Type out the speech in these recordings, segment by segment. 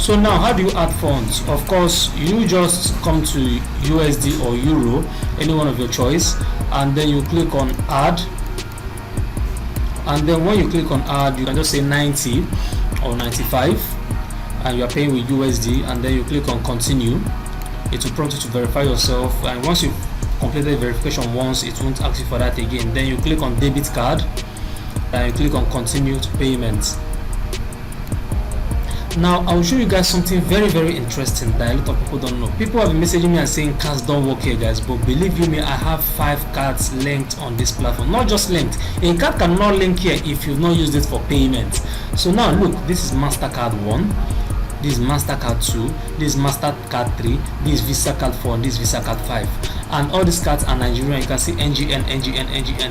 So now, how do you add funds? Of course, you just come to USD or Euro, any one of your choice, and then you click on add. And then when you click on add, you can just say 90 or 95, and you are paying with USD, and then you click on continue. It will prompt you to verify yourself, and once you've completed verification once, it won't ask you for that again. Then you click on debit card, and you click on continue to payments. Now I will show you guys something very interesting that a lot of people don't know. People have been messaging me and saying cards don't work here, guys, but believe you me, I have 5 cards linked on this platform. Not just linked, a card cannot link here if you've not used it for payment. So now look, this is MasterCard 1, this is MasterCard 2, this is MasterCard 3, this is Visa Card 4, and this is Visa Card 5, and all these cards are Nigerian. You can see NGN.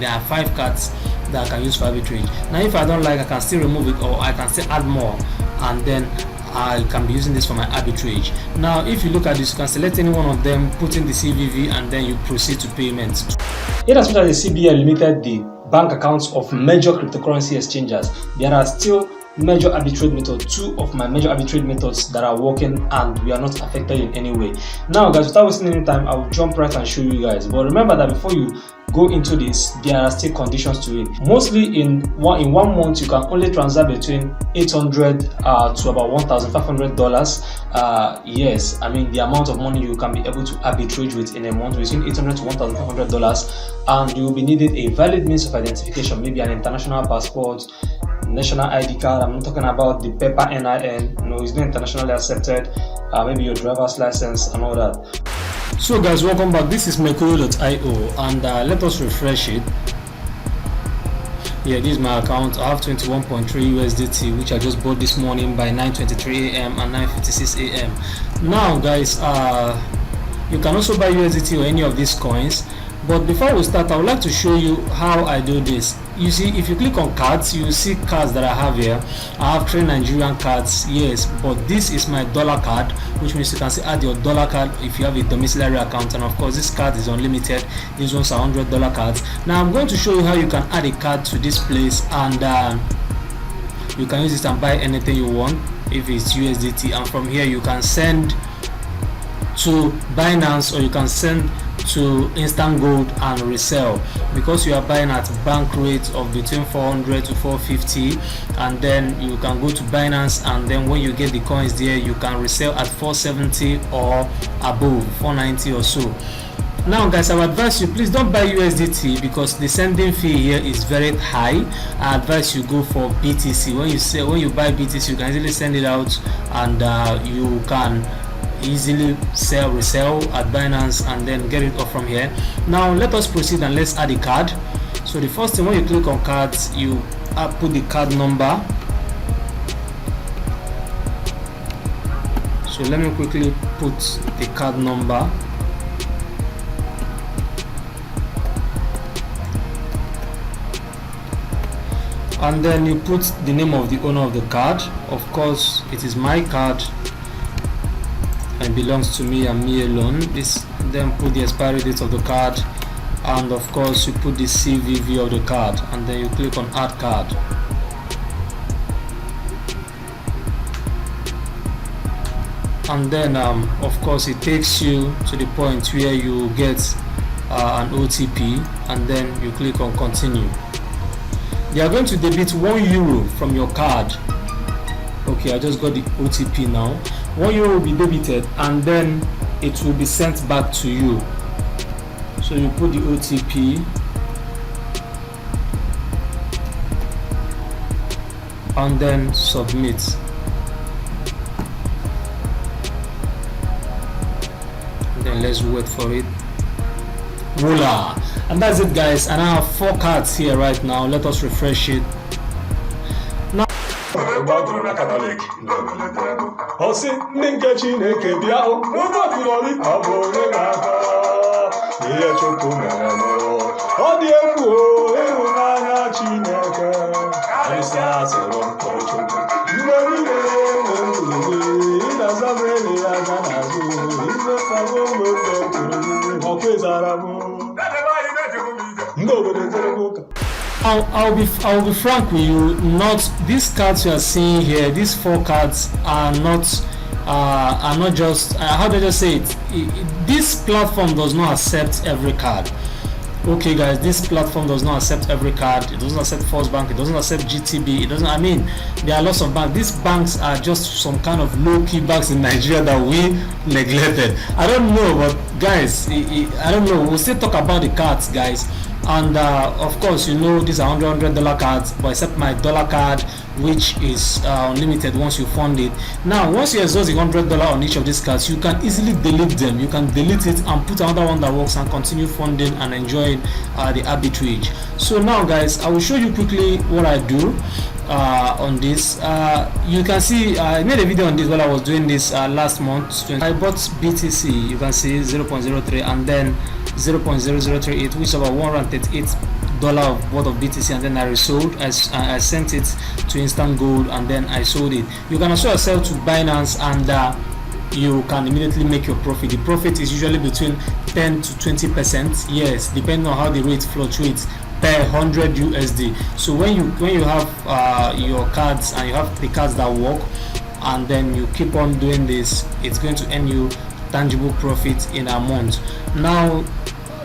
There are 5 cards that I can use for arbitrage. Now if I don't like, I can still remove it, or I can still add more, and then I can be using this for my arbitrage. Now if you look at this, you can select any one of them, put in the CVV, and then you proceed to payment. In as much as the CBN limited the bank accounts of major cryptocurrency exchanges, there are still major arbitrage methods, 2 of my major arbitrage methods that are working, and we are not affected in any way. Now guys, without wasting any time, I will jump right and show you guys. But remember that before you go into this, there are still conditions to it. Mostly in one month, you can only transact between $800 to about $1,500. Yes, I mean the amount of money you can be able to arbitrage with in a month, between $800 to $1,500, and you will be needing a valid means of identification, maybe an international passport, national ID card. I'm not talking about the paper NIN, no, it's not internationally accepted, maybe your driver's license and all that. So guys, welcome back. This is Mercuryo.io, and let us refresh it. Yeah, this is my account. I have 21.3 USDT, which I just bought this morning by 9:23 a.m. and 9:56 a.m. Now guys, you can also buy USDT or any of these coins, but before we start, I would like to show you how I do this. You see, if you click on cards, you see cards that I have here. I have 3 Nigerian cards, yes, but this is my dollar card, which means you can see add your dollar card if you have a domiciliary account. And of course, this card is unlimited. These ones are $100 cards. Now I'm going to show you how you can add a card to this place, and you can use it and buy anything you want if it's USDT, and from here you can send to Binance, or you can send to Instant Gold and resell, because you are buying at bank rate of between 400 to 450, and then you can go to Binance, and then when you get the coins there, you can resell at 470 or above, 490 or so. Now guys, I would advise you, please don't buy USDT because the sending fee here is very high. I advise you go for BTC. When you buy BTC, you can easily send it out, and you can easily resell at Binance, and then get it off from here. Now let us proceed and let's add a card. So the first thing, when you click on cards, you put the card number. So let me quickly put the card number. And then you put the name of the owner of the card. Of course, it is my card and belongs to me and me alone. Then put the expiry date of the card, and of course you put the CVV of the card, and then you click on add card. And then of course it takes you to the point where you get an OTP, and then you click on continue. They are going to debit €1 from your card. Okay, I just got the OTP now. €1 will be debited, and then it will be sent back to you. So you put the OTP, and then submit. And then let's wait for it. Voila! And that's it guys, and I have 4 cards here right now. Let us refresh it. Now I'll be frank with you. Not these cards you are seeing here, these 4 cards are not are not just how do I just say it, this platform does not accept every card. Okay guys, this platform does not accept every card. It doesn't accept First Bank, it doesn't accept GTB, it doesn't, I mean, there are lots of banks. These banks are just some kind of low-key banks in Nigeria that we neglected. I don't know, but guys, I don't know, we'll still talk about the cards, guys. And of course, you know, these are $100 cards, but except my dollar card, which is unlimited once you fund it. Now once you exhaust the $100 on each of these cards, you can easily delete them. You can delete it and put another one that works and continue funding and enjoying the arbitrage. So now guys, I will show you quickly what I do on this. You can see I made a video on this while I was doing this last month. I bought BTC, you can see 0.03 and then 0.0038, which is about $138 worth of BTC, and then I resold. I sent it to Instant Gold and then I sold it. You can also sell to Binance and you can immediately make your profit. The profit is usually between 10 to 20%, yes, depending on how the rate fluctuates per 100 USD. So when you have your cards and you have the cards that work, and then you keep on doing this, it's going to earn you tangible profit in a month. Now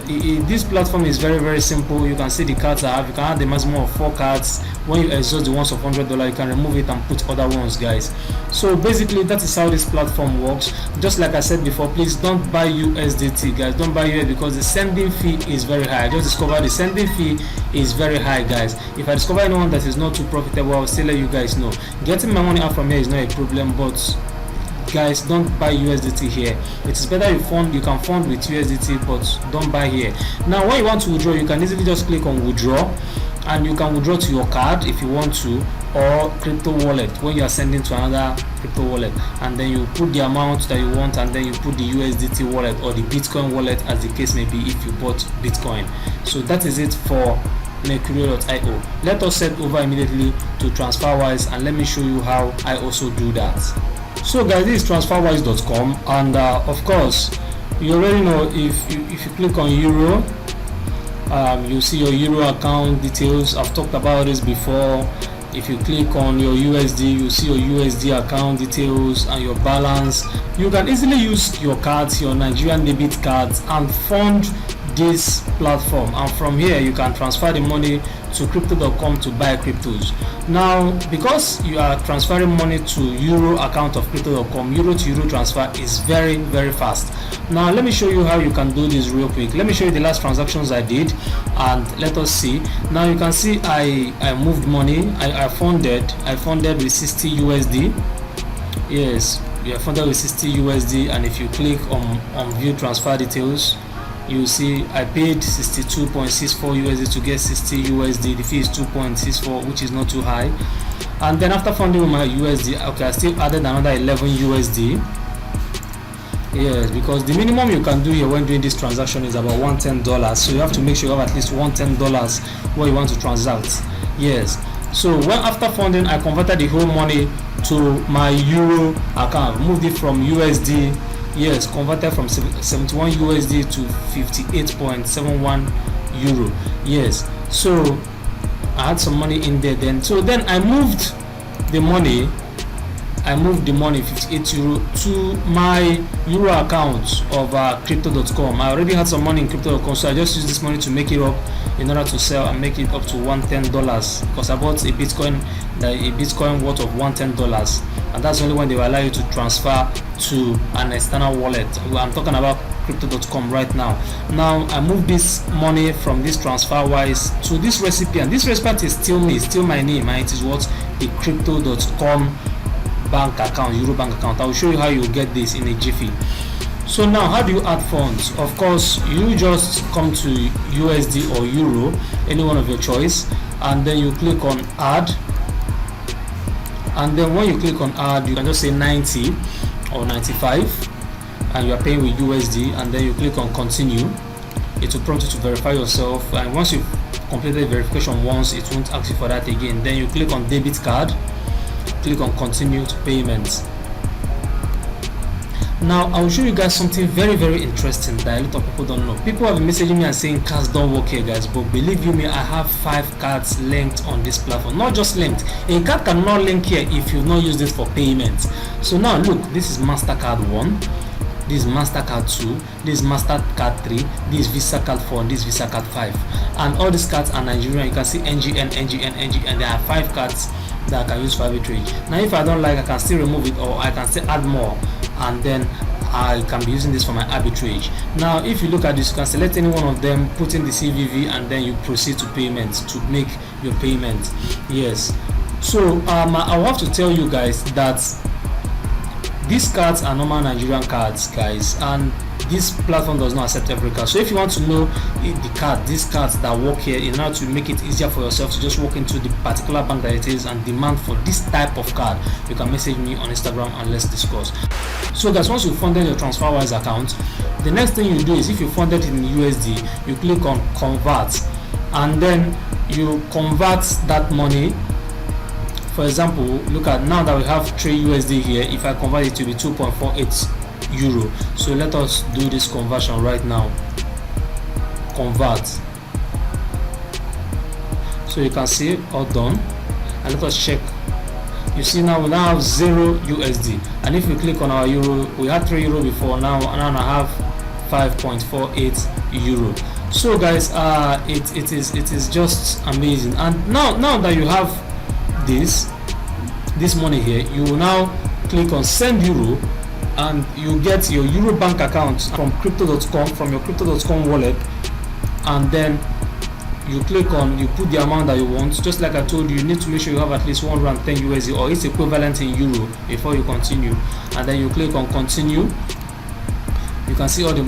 this platform is very simple. You can see the cards I have. You can have the maximum of 4 cards. When you exhaust the ones of $100, you can remove it and put other ones, guys. So basically that is how this platform works. Just like I said before, please don't buy USDT, guys. Don't buy USDT because the sending fee is very high. I just discovered the sending fee is very high, guys. If I discover anyone that is not too profitable, I will still let you guys know. Getting my money out from here is not a problem, but guys, don't buy USDT here. It is better you can fund with USDT, but don't buy here. Now when you want to withdraw, you can easily just click on withdraw, and you can withdraw to your card if you want to, or crypto wallet when you are sending to another crypto wallet, and then you put the amount that you want, and then you put the USDT wallet or the Bitcoin wallet as the case may be if you bought Bitcoin. So that is it for Mercuryo.io. Let us head over immediately to Transferwise and let me show you how I also do that. So guys, this is Transferwise.com, and of course you already know, if you click on Euro, you see your Euro account details. I've talked about this before. If you click on your USD, you see your USD account details and your balance. You can easily use your cards, your Nigerian debit cards, and fund this platform, and from here you can transfer the money to crypto.com to buy cryptos. Now because you are transferring money to Euro account of crypto.com, Euro to Euro transfer is very fast. Now let me show you how you can do this real quick. Let me show you the last transactions I did, and let us see. Now you can see I moved money. I funded with 60 USD. Yes, we are funded with 60 USD, and if you click on view transfer details, you see I paid 62.64 USD to get 60 USD. The fee is 2.64, which is not too high. And then after funding with my USD, okay, I still added another 11 USD. Yes, because the minimum you can do here when doing this transaction is about $110. So you have to make sure you have at least $110 where you want to transact. Yes. So when after funding, I converted the whole money to my Euro account, moved it from USD. Yes, converted from 71 USD to 58.71 Euro. Yes, so I had some money in there then. So then I moved the money 58 euro to my Euro account of crypto.com. I already had some money in crypto.com, so I just used this money to make it up in order to sell and make it up to $110, because I bought a Bitcoin worth of $110, and that's only when they will allow you to transfer to an external wallet. I'm talking about crypto.com right now. Now I moved this money from this Transferwise to this recipient. This recipient is still me, still my name, and it is what the crypto.com bank account, Euro bank account. I will show you how you get this in a jiffy. So now how do you add funds? Of course, you just come to USD or Euro, any one of your choice, and then you click on add, and then when you click on add, you can just say 90 or 95, and you are paying with USD, and then you click on continue. It will prompt you to verify yourself, and once you completed the verification once, it won't ask you for that again. Then you click on debit card, click on continue to payments. Now I'll show you guys something very interesting that a lot of people don't know. People have been messaging me and saying cards don't work here, guys, but believe you me, I have 5 cards linked on this platform. Not just linked, a card cannot link here if you've not used it for payment. So now look, this is MasterCard 1, this is MasterCard 2, this is MasterCard 3, this is Visa Card 4, and this is Visa Card 5, and all these cards are Nigerian. You can see NGN, and there are 5 cards that I can use for arbitrage. Now if I don't like, I can still remove it, or I can still add more, and then I can be using this for my arbitrage. Now if you look at this, you can select any one of them, put in the CVV, and then you proceed to payment to make your payment. Yes, so I will have to tell you guys that these cards are normal Nigerian cards, guys, and this platform does not accept every card. So if you want to know these cards that work here, in order to make it easier for yourself to just walk into the particular bank that it is and demand for this type of card, you can message me on Instagram and let's discuss. So guys, once you funded your Transferwise account, the next thing you do is, if you funded it in USD, you click on convert, and then you convert that money. For example, look at now that we have 3 USD here. If I convert it to be 2.48 euro, so let us do this conversion right now. Convert. So you can see all done, and let us check. You see now we now have 0 USD, and if we click on our euro, we had 3 euro before, now I have 5.48 euro. So guys, it is just amazing. And now that you have this money here, you will now click on send euro, and you get your euro bank account from crypto.com, from your crypto.com wallet, and then you click on, you put the amount that you want. Just like I told you, you need to make sure you have at least 110 USD or its equivalent in euro before you continue, and then you click on continue. You can see all the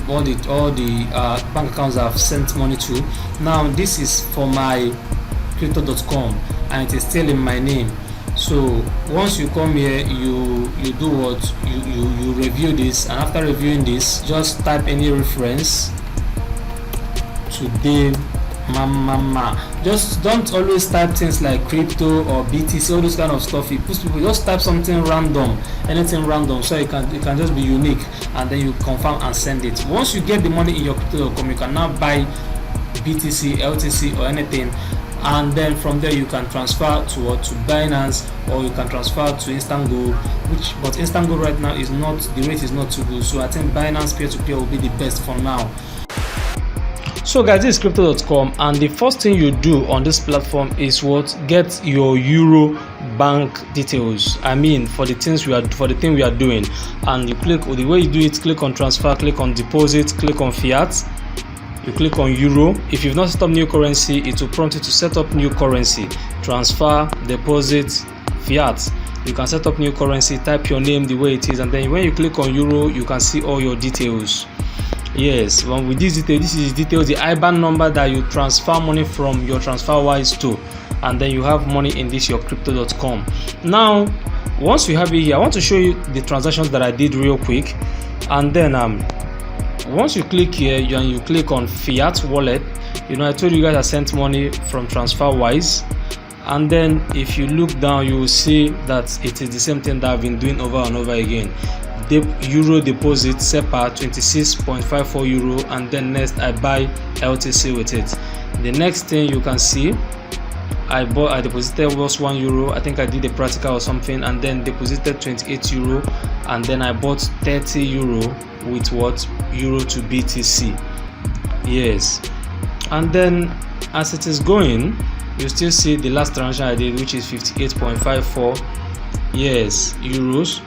bank accounts I've sent money to. Now this is for my crypto.com, and it is still in my name. So once you come here, you do what, you review this, and after reviewing this, just type any reference today. Just don't always type things like crypto or BTC, all those kind of stuff. It puts people, just type something random, anything random, so it can just be unique, and then you confirm and send it. Once you get the money in your crypto.com, you can now buy BTC, LTC, or anything, and then from there you can transfer to Binance, or you can transfer to Instant Gold, but Instant Gold right now is not, the rate is not too good, so I think Binance peer-to-peer will be the best for now. So guys, this is crypto.com, and the first thing you do on this platform is get your euro bank details. I mean, for the thing we are doing, and you click, the way you do it, click on transfer, click on deposit, click on fiat, you click on euro. If you've not set up new currency, it will prompt you to set up new currency, transfer, deposit, fiat. You can set up new currency, type your name the way it is, and then when you click on euro, you can see all your details. Yes, with this detail, this is details, the IBAN number that you transfer money from your Transferwise to, and then you have money in this your crypto.com. Now once you have it here, I want to show you the transactions that I did real quick, and then once you click here and you click on fiat wallet, I told you guys I sent money from Transferwise, and then if you look down, you will see that it is the same thing that I've been doing over and over again. The euro deposit SEPA 26.54 euro, and then next I buy LTC with it. The next thing you can see, I deposited was 1 euro. I think I did a practical or something, and then deposited 28 euro, and then I bought 30 euro with euro to BTC. Yes, and then as it is going, you still see the last transaction I did, which is 58.54 euros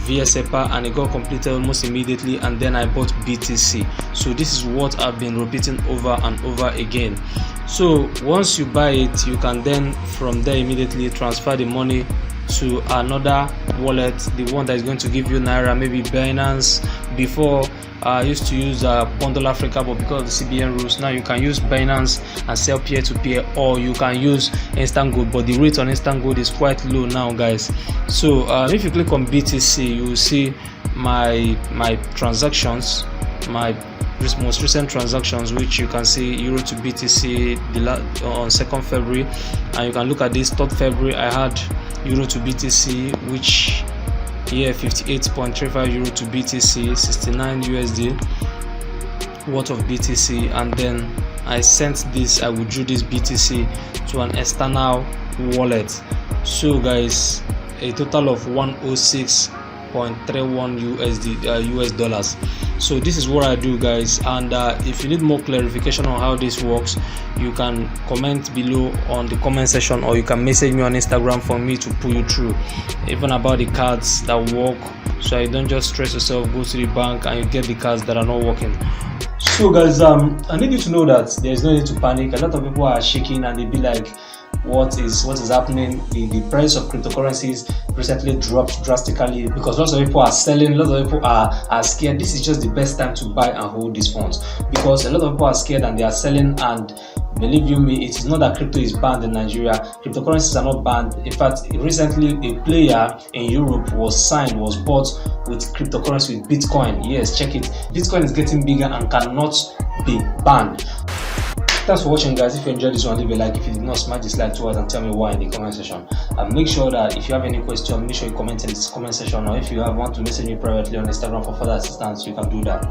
via SEPA, and it got completed almost immediately, and then I bought BTC. So this is what I've been repeating over and over again. So once you buy it, you can then from there immediately transfer the money to another wallet, the one that is going to give you NAIRA, maybe Binance. Before I used to use Bundle Africa, but because of the CBN rules, now you can use Binance and sell peer-to-peer, or you can use Instant Gold, but the rate on Instant Gold is quite low now, guys. So if you click on BTC, you will see my transactions, my most recent transactions, which you can see euro to BTC on 2nd February, and you can look at this 3rd February. I had euro to BTC, which here 58.35 euro to BTC, 69 USD worth of BTC, and then I sent this, I withdrew this BTC to an external wallet. So guys, a total of 106.31 US dollars. So this is what I do, guys, and if you need more clarification on how this works, you can comment below on the comment section, or you can message me on Instagram for me to pull you through even about the cards that work, so you don't just stress yourself, go to the bank and you get the cards that are not working. So guys, I need you to know that there's no need to panic. A lot of people are shaking and they be like, what is happening? The price of cryptocurrencies recently dropped drastically because lots of people are selling, lots of people are scared. This is just the best time to buy and hold these funds, because a lot of people are scared and they are selling. And believe you me, it is not that crypto is banned in Nigeria. Cryptocurrencies are not banned. In fact, recently a player in Europe was bought with cryptocurrency, with Bitcoin. Yes, check it. Bitcoin is getting bigger and cannot be banned. Thanks for watching, guys. If you enjoyed this one, leave a like. If you did not, smash this like towards and tell me why in the comment section. And make sure that if you have any question, make sure you comment in this comment section, or if you want to message me privately on Instagram for further assistance, you can do that.